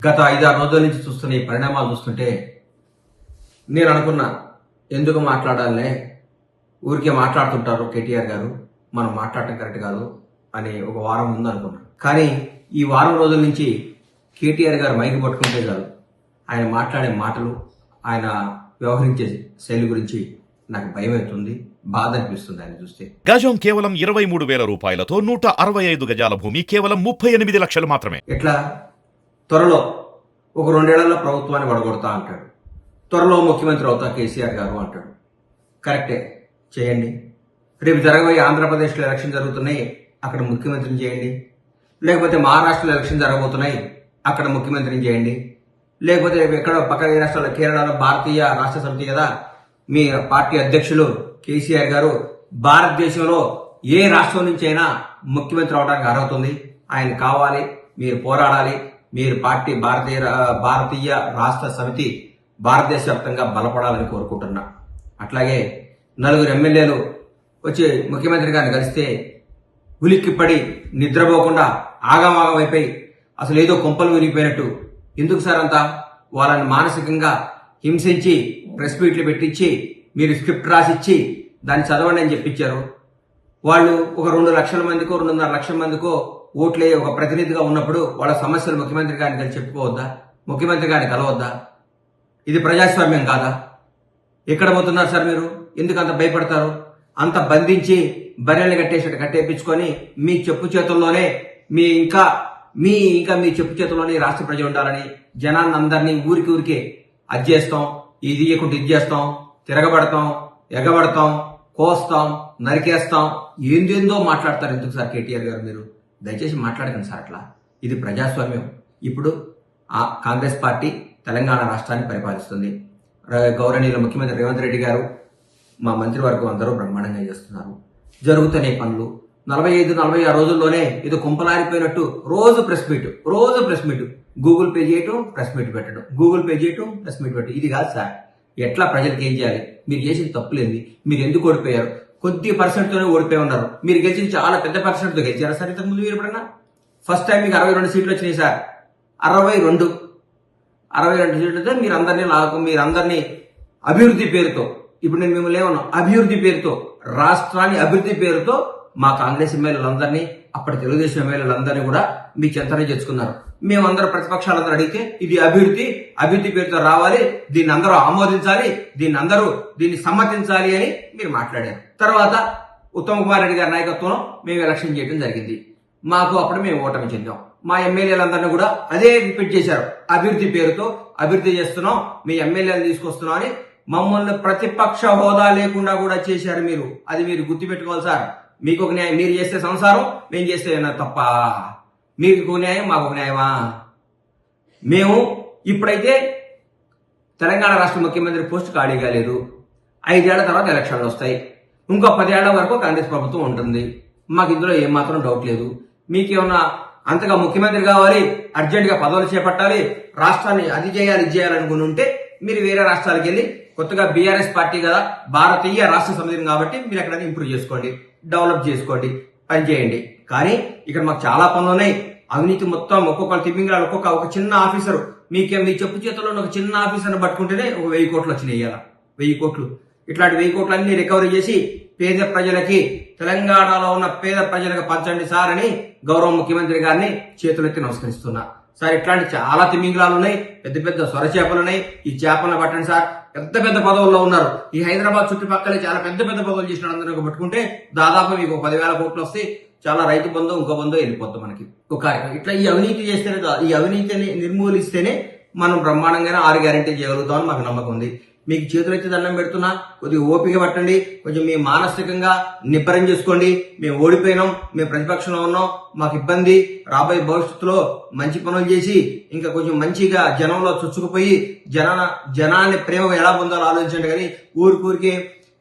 గత 5-6 రోజుల నుంచి చూస్తున్న ఈ పరిణామాలు చూస్తుంటే నేను అనుకున్నా, ఎందుకు మాట్లాడాలనే, ఊరికే మాట్లాడుతుంటారు కేటీఆర్ గారు, మనం మాట్లాడటం కరెక్ట్ కాదు అని ఒక వారం ముందు అనుకున్నా. కానీ ఈ వారం రోజుల నుంచి కేటీఆర్ గారు మైకి పట్టుకుంటే చాలు, ఆయన మాట్లాడే మాటలు, ఆయన వ్యవహరించే శైలి గురించి నాకు భయం అవుతుంది, బాధ అనిపిస్తుంది ఆయన చూస్తే. గజం కేవలం 23,000 రూపాయలతో 165 గజాల భూమి కేవలం 38 లక్షలు మాత్రమే. ఎట్లా త్వరలో ఒక 2 ఏళ్లలో ప్రభుత్వాన్ని వడగొడతా అంటాడు, త్వరలో ముఖ్యమంత్రి అవుతా కేసీఆర్ గారు అంటాడు. కరెక్టే, చేయండి. రేపు జరగబోయే ఆంధ్రప్రదేశ్లో ఎలక్షన్ జరుగుతున్నాయి, అక్కడ ముఖ్యమంత్రిని చేయండి. లేకపోతే మహారాష్ట్రలో ఎలక్షన్ జరగబోతున్నాయి, అక్కడ ముఖ్యమంత్రిని చేయండి. లేకపోతే ఎక్కడ పక్క రాష్ట్రాల్లో, కేరళలో భారతీయ రాష్ట్ర సమితి కదా మీ పార్టీ అధ్యక్షులు కేసీఆర్ గారు, భారతదేశంలో ఏ రాష్ట్రం నుంచి అయినా ముఖ్యమంత్రి అవడానికి అర్హత ఉంది, ఆయన కావాలి, మీరు పోరాడాలి, మీరు పార్టీ భారతీయ రాష్ట్ర సమితి భారతదేశ వ్యాప్తంగా బలపడాలని కోరుకుంటున్నా. అట్లాగే 4 ఎమ్మెల్యేలు వచ్చి ముఖ్యమంత్రి గారిని కలిస్తే ఉలిక్కిపడి నిద్రపోకుండా ఆగమాగం అయిపోయి అసలు ఏదో కొంపలు విరిగిపోయినట్టు, ఎందుకు సార్ అంతా వాళ్ళని మానసికంగా హింసించి ప్రెస్ మీట్లు పెట్టించి మీరు స్క్రిప్ట్ రాసిచ్చి దాన్ని చదవండి అని చెప్పించారు. వాళ్ళు ఒక 2 లక్షల మందికో 2.5 లక్షల మందికో ఓట్లే ఒక ప్రతినిధిగా ఉన్నప్పుడు వాళ్ళ సమస్యలు ముఖ్యమంత్రి గారిని కలిసి చెప్పుకోవద్దా, ముఖ్యమంత్రి గారిని కలవద్దా? ఇది ప్రజాస్వామ్యం కాదా? ఎక్కడ పోతున్నారు సార్ మీరు? ఎందుకు అంత భయపడతారు? అంత బంధించి బర్రెల్ని కట్టేపించుకొని మీ చెప్పు చేతుల్లోనే మీ చెప్పు చేతుల్లోనే రాష్ట్ర ప్రజలు ఉండాలని జనాన్ని అందరినీ ఊరికే అది చేస్తాం, ఇది ఇవ్వకుండా ఇది చేస్తాం, తిరగబడతాం, ఎగబడతాం, కోస్తాం, నరికేస్తాం, ఏందేందో మాట్లాడతారు. ఎందుకు సార్ కేటీఆర్ గారు మీరు దయచేసి మాట్లాడకండి సార్ అట్లా. ఇది ప్రజాస్వామ్యం. ఇప్పుడు కాంగ్రెస్ పార్టీ తెలంగాణ రాష్ట్రాన్ని పరిపాలిస్తుంది. గౌరవనీయుల ముఖ్యమంత్రి రేవంత్ రెడ్డి గారు, మా మంత్రివర్గం అందరూ బ్రహ్మాండంగా చేస్తున్నారు. జరుగుతున్న పనులు 45-46 రోజుల్లోనే ఇది కుంపలారిపోయినట్టు రోజు ప్రెస్ మీట్, గూగుల్ పే చేయటం, ప్రెస్ మీట్ పెట్టడం, గూగుల్ పే చేయటం, ప్రెస్ మీట్ పెట్టడం. ఇది కాదు సార్. ఎట్లా ప్రజలకు ఏం చేయాలి? మీరు చేసిన తప్పులేంది? మీరు ఎందుకు ఓడిపోయారు? కొద్ది పర్సెంట్తోనే ఓడిపోయి ఉన్నారు. మీరు గెలిచింది చాలా పెద్ద పర్సెంట్తో గెలిచారా సార్ ఇంతకుముందు? మీరు ఎప్పుడన్నా ఫస్ట్ టైం మీకు 62 సీట్లు వచ్చినాయి సార్. 62 సీట్లతో మీరందరినీ అభివృద్ధి పేరుతో, ఇప్పుడు నేను మిమ్మల్ని ఏమన్నా అభివృద్ధి పేరుతో, రాష్ట్రాన్ని అభివృద్ధి పేరుతో మా కాంగ్రెస్ ఎమ్మెల్యేలందరినీ, అప్పటి తెలుగుదేశం ఎమ్మెల్యేలందరినీ కూడా మీ చెంతనే తెచ్చుకున్నారు. మేమందరూ ప్రతిపక్షాలందరూ అడిగితే ఇది అభివృద్ధి పేరుతో రావాలి, దీన్ని అందరూ ఆమోదించాలి, దీన్ని సమ్మతించాలి అని మీరు మాట్లాడారు. తర్వాత ఉత్తమ్ కుమార్ రెడ్డి గారి నాయకత్వంలో మేము ఎలక్షన్ చేయడం జరిగింది. మాకు అప్పుడు మేము ఓటమి చెందాం. మా ఎమ్మెల్యేలందరినీ కూడా అదే రిపీట్ చేశారు, అభివృద్ధి పేరుతో అభివృద్ధి చేస్తున్నాం, మీ ఎమ్మెల్యేలు తీసుకొస్తున్నాం అని మమ్మల్ని ప్రతిపక్ష హోదా లేకుండా కూడా చేశారు మీరు. అది మీరు గుర్తుపెట్టుకోవాలి సార్. మీకు ఒక న్యాయం, మీరు చేస్తే సంసారం, మేము చేస్తే తప్ప. మీకు ఒక న్యాయం, మాకు ఒక న్యాయమా? మేము ఇప్పుడైతే తెలంగాణ రాష్ట్ర ముఖ్యమంత్రి పోస్ట్ ఖాళీగా లేదు. 5 ఏళ్ల తర్వాత ఎలక్షన్లు వస్తాయి. ఇంకో 10 ఏళ్ల వరకు కాంగ్రెస్ ప్రభుత్వం ఉంటుంది. మాకు ఇందులో ఏమాత్రం డౌట్ లేదు. మీకేమన్నా అంతగా ముఖ్యమంత్రి కావాలి, అర్జెంటుగా పదవులు చేపట్టాలి, రాష్ట్రాన్ని అది చేయాలి ఇది చేయాలనుకుని ఉంటే మీరు వేరే రాష్ట్రాలకు వెళ్ళి, కొత్తగా బీఆర్ఎస్ పార్టీ కదా, భారతీయ రాష్ట్ర సమితిని కాబట్టి మీరు ఎక్కడైనా ఇంప్రూవ్ చేసుకోండి, డెవలప్ చేసుకోండి, పని చేయండి. కానీ ఇక్కడ మాకు చాలా పనులు ఉన్నాయి. అవినీతి మొత్తం ఒక్కొక్కరు తిమ్మింగ్రాలు, ఒక చిన్న ఆఫీసరు మీ చెప్పు చేతుల్లో ఒక చిన్న ఆఫీసర్ని పట్టుకుంటేనే ఒక 1000 కోట్లు వచ్చినాయి. ఇవాళ 1000 కోట్లు. ఇట్లాంటి 1000 కోట్లు అన్ని రికవరీ చేసి పేద ప్రజలకి, తెలంగాణలో ఉన్న పేద ప్రజలకు పంచండి సార్ అని గౌరవ ముఖ్యమంత్రి గారిని చేతులెత్తి నమస్కరిస్తున్నా. సార్ ఇట్లాంటి చాలా తిమ్మింగ్రాలు ఉన్నాయి, పెద్ద సొర చేపలు ఉన్నాయి, ఈ చేపలను పట్టండి సార్. పెద్ద పదవుల్లో ఉన్నారు. ఈ హైదరాబాద్ చుట్టుపక్కల చాలా పెద్ద పదవులు చేసిన అందరూ పట్టుకుంటే దాదాపు మీకు 10,000 కోట్లు వస్తే చాలా రైతు బంధు, ఇంకో బంధు వెళ్ళిపోద్ది మనకి. ఒక ఇట్లా ఈ అవినీతి చేస్తేనే, ఈ అవినీతిని నిర్మూలిస్తేనే మనం బ్రహ్మాండంగానే 6 గ్యారెంటీ చేయగలుగుతామని మాకు నమ్మకం ఉంది. మీకు చేతులెత్తి దండం పెడుతున్నా, కొద్దిగా ఓపిక పట్టండి, కొంచెం మీ మానసికంగా నిబ్బరం చేసుకోండి. మేము ఓడిపోయినాం, మేము ప్రతిపక్షంలో ఉన్నాం, మాకు ఇబ్బంది, రాబోయే భవిష్యత్తులో మంచి పనులు చేసి ఇంకా కొంచెం మంచిగా జనంలో చొచ్చుకుపోయి జనాన్ని ప్రేమ ఎలా పొందాలో ఆలోచించండి. కానీ ఊరికే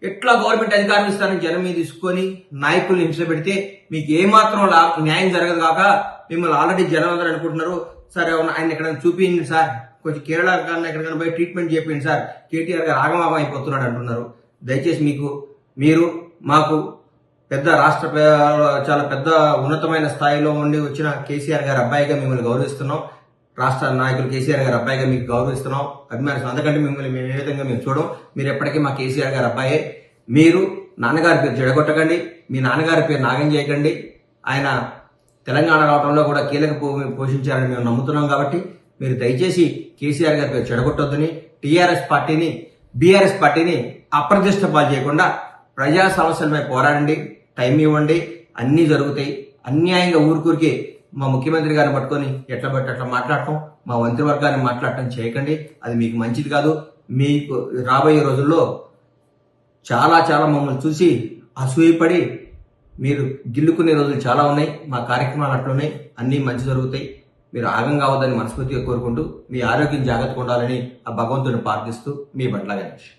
ఎట్లా గవర్నమెంట్ అధికారం ఇస్తారని జనం మీద తీసుకొని నాయకుల్ని హింస పెడితే మీకు ఏమాత్రం న్యాయం జరగదు. కాక మిమ్మల్ని ఆల్రెడీ జనం అందరూ అనుకుంటున్నారు, సార్ ఆయన ఎక్కడైనా చూపించండి సార్, కొంచెం కేరళ కన్నా ఎక్కడికైనా పోయి ట్రీట్మెంట్ చేయండి సార్, కేటీఆర్ గారు ఆగమాగం అయిపోతున్నాడు అంటున్నారు. దయచేసి మీరు మాకు పెద్ద రాష్ట్ర చాలా పెద్ద ఉన్నతమైన స్థాయిలో ఉండి వచ్చిన కేసీఆర్ గారి అబ్బాయిగా మిమ్మల్ని గౌరవిస్తున్నాం. రాష్ట్ర నాయకులు కేసీఆర్ గారి అబ్బాయిగా మీకు గౌరవిస్తున్నాం, అభిమానిస్తున్నాం. అందుకంటే మిమ్మల్ని మేము ఏ విధంగా మేము చూడం. మీరు ఎప్పటికీ మా కేసీఆర్ గారి అబ్బాయే. మీరు నాన్నగారి పేరు చెడగొట్టకండి, మీ నాన్నగారి పేరు నాగం చేయకండి. ఆయన తెలంగాణ రావడంలో కూడా కీలక పోషించారని మేము నమ్ముతున్నాం. కాబట్టి మీరు దయచేసి కేసీఆర్ గారి పేరు చెడగొట్టొద్దని, టీఆర్ఎస్ పార్టీని బీఆర్ఎస్ పార్టీని అప్రతిష్ట పాలు చేయకుండా ప్రజా సమస్యలపై పోరాడండి, టైం ఇవ్వండి, అన్నీ జరుగుతాయి. అన్యాయంగా ఊరికూరికి మా ముఖ్యమంత్రి గారిని పట్టుకొని ఎట్లా బట్టి అట్లా మాట్లాడటం, మా మంత్రివర్గాన్ని మాట్లాడటం చేయకండి. అది మీకు మంచిది కాదు. మీకు రాబోయే రోజుల్లో చాలా చాలా మమ్మల్ని చూసి అసూయపడి మీరు గిల్లుకునే రోజులు చాలా ఉన్నాయి. మా కార్యక్రమాలు అట్లున్నాయి, అన్నీ మంచి జరుగుతాయి. మీరు ఆగం కావద్దని మనస్ఫూర్తిగా కోరుకుంటూ మీ ఆరోగ్యం జాగ్రత్తగా ఉండాలని ఆ భగవంతుని ప్రార్థిస్తూ మీ బండ్ల గణేష్.